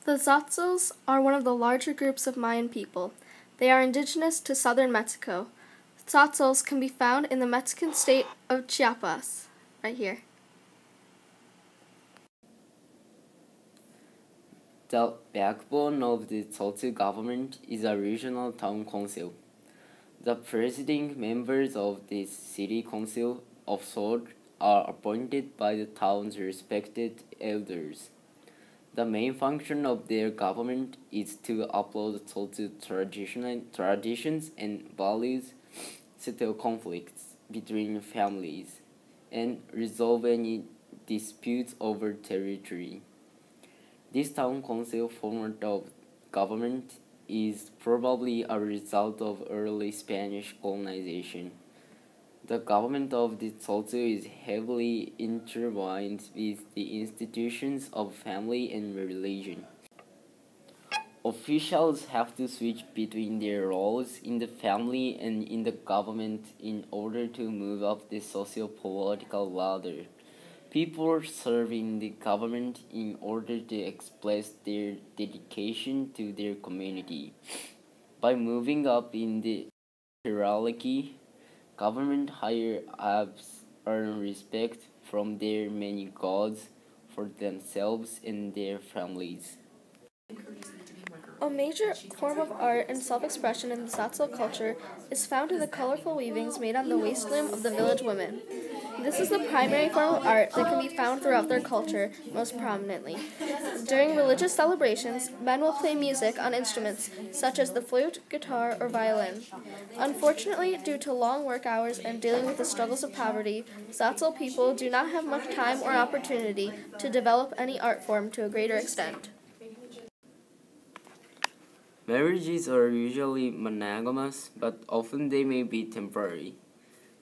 The Tzotzils are one of the larger groups of Mayan people. They are indigenous to southern Mexico. Tzotzils can be found in the Mexican state of Chiapas, right here. The backbone of the Tzotzil government is a regional town council. The presiding members of the city council of Sod are appointed by the town's respected elders. The main function of their government is to uphold Tzotzil traditions and values, settle conflicts between families, and resolve any disputes over territory. This town council form of government is probably a result of early Spanish colonization. The government of the Tzotzil is heavily intertwined with the institutions of family and religion. Officials have to switch between their roles in the family and in the government in order to move up the socio-political ladder. People serve in the government in order to express their dedication to their community. By moving up in the hierarchy, government higher-ups earn respect from their many gods for themselves and their families. A major form of art and self-expression in the Tzotzil culture is found in the colorful weavings made on the waistloom of the village women. This is the primary form of art that can be found throughout their culture most prominently. During religious celebrations, men will play music on instruments such as the flute, guitar, or violin. Unfortunately, due to long work hours and dealing with the struggles of poverty, Tzotzil people do not have much time or opportunity to develop any art form to a greater extent. Marriages are usually monogamous, but often they may be temporary.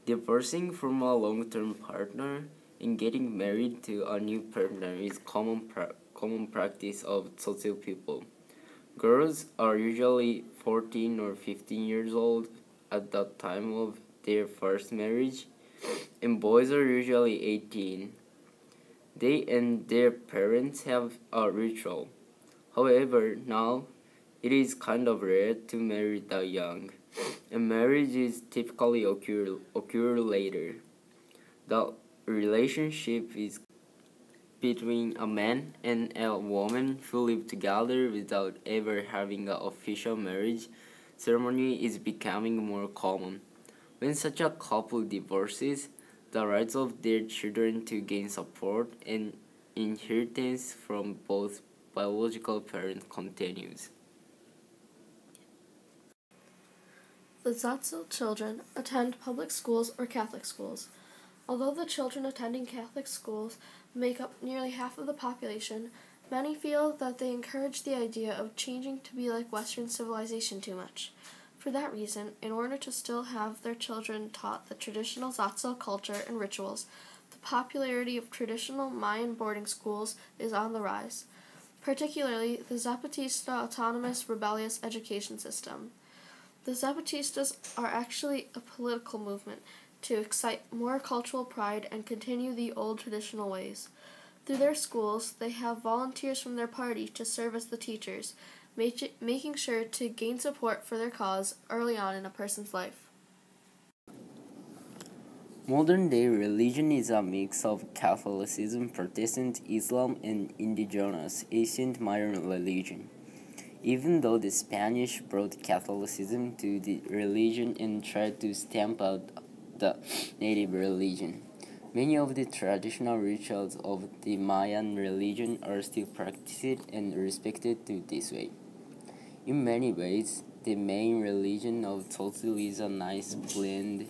Divorcing from a long-term partner and getting married to a new partner is common practice of Tzotzil people. Girls are usually 14 or 15 years old at the time of their first marriage, and boys are usually 18. They and their parents have a ritual. However, now it is kind of rare to marry that young, and marriage is typically occur later. The relationship is between a man and a woman who live together without ever having an official marriage ceremony is becoming more common. When such a couple divorces, the rights of their children to gain support and inheritance from both biological parents continues. The Tzotzil children attend public schools or Catholic schools. Although the children attending Catholic schools make up nearly half of the population, many feel that they encourage the idea of changing to be like Western civilization too much. For that reason, in order to still have their children taught the traditional Tzotzil culture and rituals, the popularity of traditional Mayan boarding schools is on the rise, particularly the Zapatista Autonomous Rebellious Education System. The Zapatistas are actually a political movement to excite more cultural pride and continue the old traditional ways. Through their schools, they have volunteers from their party to serve as the teachers, making sure to gain support for their cause early on in a person's life. Modern-day religion is a mix of Catholicism, Protestant Islam, and indigenous ancient Mayan religion. Even though the Spanish brought Catholicism to the religion and tried to stamp out the native religion, many of the traditional rituals of the Mayan religion are still practiced and respected to this way. In many ways, the main religion of Tzotzil is a nice blend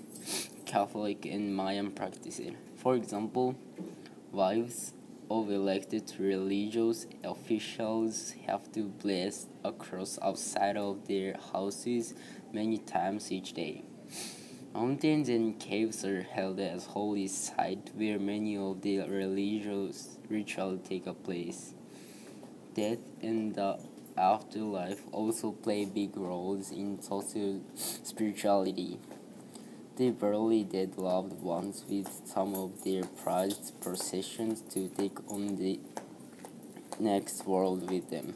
Catholic and Mayan practices. For example, wives of elected religious officials have to bless a cross outside of their houses many times each day. Mountains and caves are held as holy sites where many of the religious rituals take place. Death and the afterlife also play big roles in social spirituality. They bury dead loved ones with some of their prized possessions to take on the next world with them.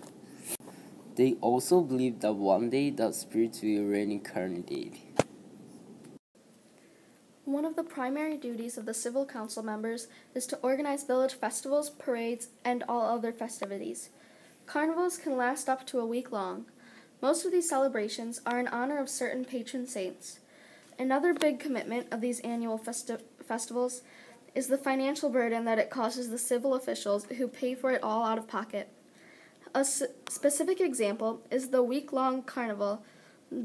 They also believe that one day the spirits will reincarnate. One of the primary duties of the civil council members is to organize village festivals, parades, and all other festivities. Carnivals can last up to a week long. Most of these celebrations are in honor of certain patron saints. Another big commitment of these annual festivals is the financial burden that it causes the civil officials who pay for it all out of pocket. A specific example is the week-long carnival.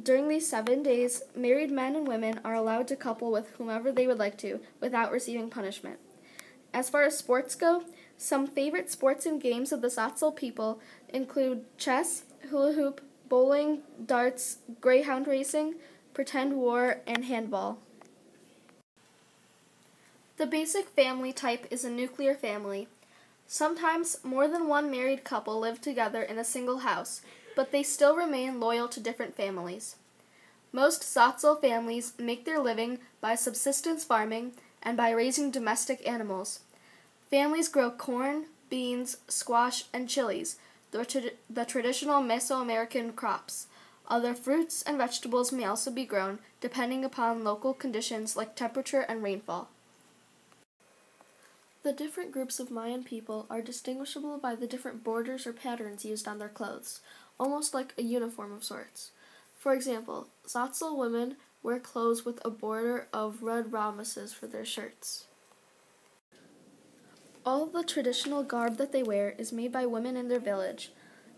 During these 7 days, married men and women are allowed to couple with whomever they would like to without receiving punishment. As far as sports go, some favorite sports and games of the Tzotzil people include chess, hula hoop, bowling, darts, greyhound racing, pretend war, and handball. The basic family type is a nuclear family. Sometimes more than one married couple live together in a single house, but they still remain loyal to different families. Most Tzotzil families make their living by subsistence farming and by raising domestic animals. Families grow corn, beans, squash, and chilies, the traditional Mesoamerican crops. Other fruits and vegetables may also be grown, depending upon local conditions like temperature and rainfall. The different groups of Mayan people are distinguishable by the different borders or patterns used on their clothes, almost like a uniform of sorts. For example, Tzotzil women wear clothes with a border of red rhomboses for their shirts. All of the traditional garb that they wear is made by women in their village.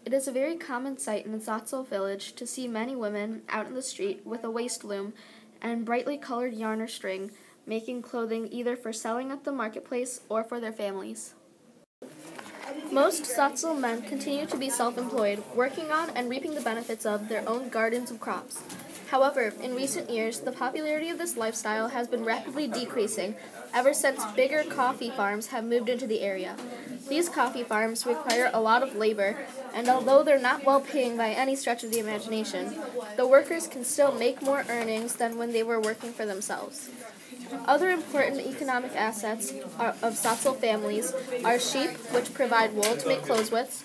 It is a very common sight in a Tzotzil village to see many women out in the street with a waist loom and brightly colored yarn or string, making clothing either for selling at the marketplace or for their families. Most Tzotzil men continue to be self-employed, working on and reaping the benefits of their own gardens of crops. However, in recent years, the popularity of this lifestyle has been rapidly decreasing ever since bigger coffee farms have moved into the area. These coffee farms require a lot of labor, and although they're not well-paying by any stretch of the imagination, the workers can still make more earnings than when they were working for themselves. Other important economic assets of Tzotzil families are sheep, which provide wool to make clothes with,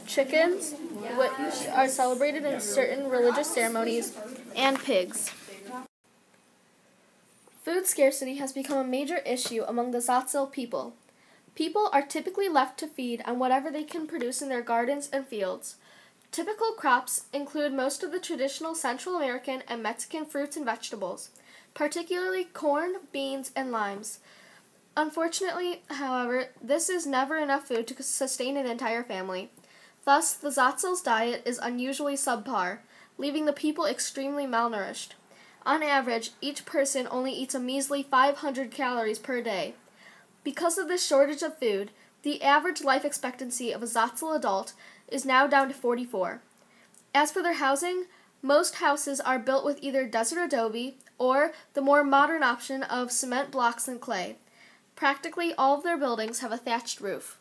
chickens, which are celebrated in certain religious ceremonies, and pigs. Food scarcity has become a major issue among the Tzotzil people. People are typically left to feed on whatever they can produce in their gardens and fields. Typical crops include most of the traditional Central American and Mexican fruits and vegetables, particularly corn, beans, and limes. Unfortunately, however, this is never enough food to sustain an entire family. Thus, the Tzotzil's diet is unusually subpar, leaving the people extremely malnourished. On average, each person only eats a measly 500 calories per day. Because of this shortage of food, the average life expectancy of a Tzotzil adult is now down to 44. As for their housing, most houses are built with either desert adobe or the more modern option of cement blocks and clay. Practically all of their buildings have a thatched roof.